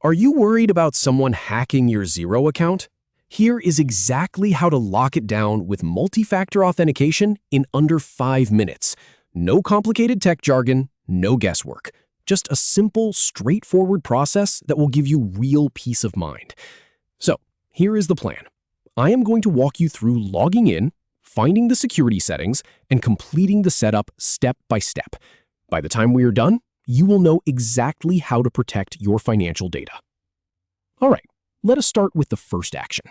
Are you worried about someone hacking your Xero account? Here is exactly how to lock it down with multi-factor authentication in under 5 minutes. No complicated tech jargon, no guesswork. Just a simple, straightforward process that will give you real peace of mind. So, here is the plan. I am going to walk you through logging in, finding the security settings, and completing the setup step by step. By the time we are done, you will know exactly how to protect your financial data. All right, let us start with the first action.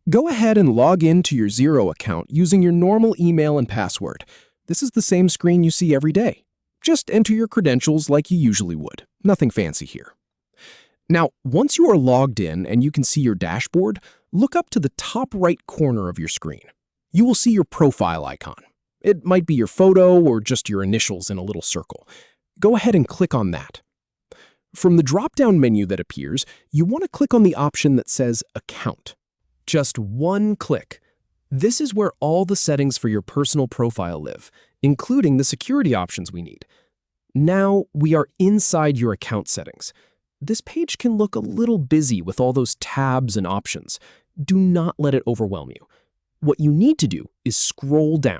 Go ahead and log in to your Xero account using your normal email and password. This is the same screen you see every day. Just enter your credentials like you usually would. Nothing fancy here. Now, once you are logged in and you can see your dashboard, look up to the top right corner of your screen. You will see your profile icon. It might be your photo or just your initials in a little circle. Go ahead and click on that. From the drop-down menu that appears, you want to click on the option that says Account. Just one click. This is where all the settings for your personal profile live, including the security options we need. Now we are inside your account settings. This page can look a little busy with all those tabs and options. Do not let it overwhelm you. What you need to do is scroll down.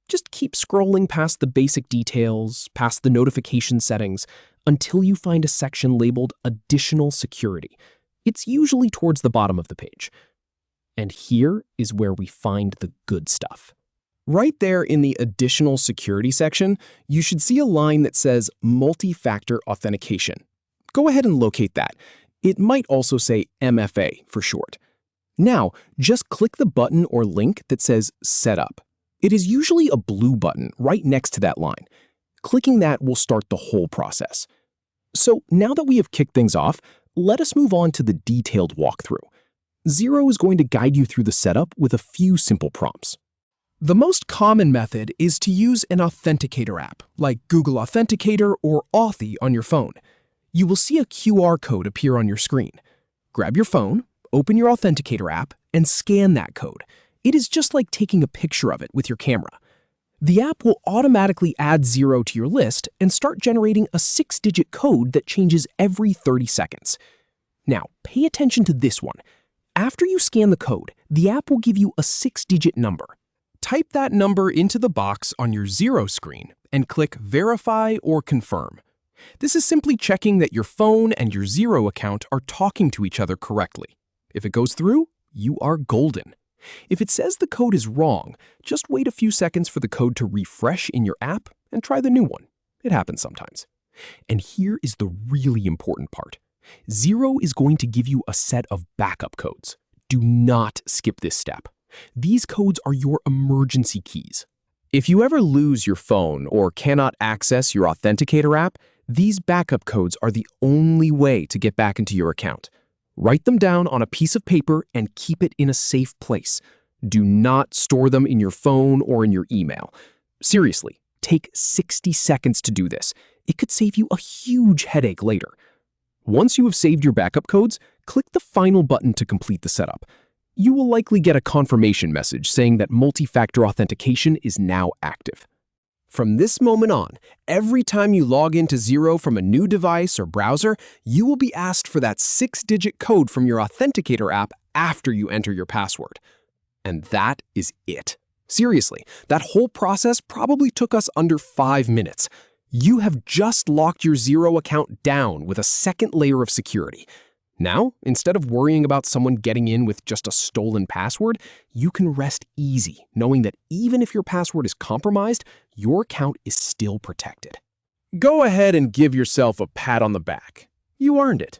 Just keep scrolling past the basic details, past the notification settings, until you find a section labeled Additional Security. It's usually towards the bottom of the page. And here is where we find the good stuff. Right there in the Additional Security section, you should see a line that says Multi-Factor Authentication. Go ahead and locate that. It might also say MFA for short. Now, just click the button or link that says Setup. It is usually a blue button right next to that line. Clicking that will start the whole process. So now that we have kicked things off, let us move on to the detailed walkthrough. Xero is going to guide you through the setup with a few simple prompts. The most common method is to use an Authenticator app, like Google Authenticator or Authy on your phone. You will see a QR code appear on your screen. Grab your phone, open your Authenticator app, and scan that code. It is just like taking a picture of it with your camera. The app will automatically add Xero to your list and start generating a 6-digit code that changes every 30 seconds. Now, pay attention to this one. After you scan the code, the app will give you a 6-digit number. Type that number into the box on your Xero screen and click Verify or Confirm. This is simply checking that your phone and your Xero account are talking to each other correctly. If it goes through, you are golden. If it says the code is wrong, just wait a few seconds for the code to refresh in your app and try the new one. It happens sometimes. And here is the really important part. Xero is going to give you a set of backup codes. Do not skip this step. These codes are your emergency keys. If you ever lose your phone or cannot access your Authenticator app, these backup codes are the only way to get back into your account. Write them down on a piece of paper and keep it in a safe place. Do not store them in your phone or in your email. Seriously, take 60 seconds to do this. It could save you a huge headache later. Once you have saved your backup codes, click the final button to complete the setup. You will likely get a confirmation message saying that multi-factor authentication is now active. From this moment on, every time you log into Xero from a new device or browser, you will be asked for that 6-digit code from your Authenticator app after you enter your password. And that is it. Seriously, that whole process probably took us under 5 minutes. You have just locked your Xero account down with a second layer of security. Now, instead of worrying about someone getting in with just a stolen password, you can rest easy knowing that even if your password is compromised, your account is still protected. Go ahead and give yourself a pat on the back. You earned it.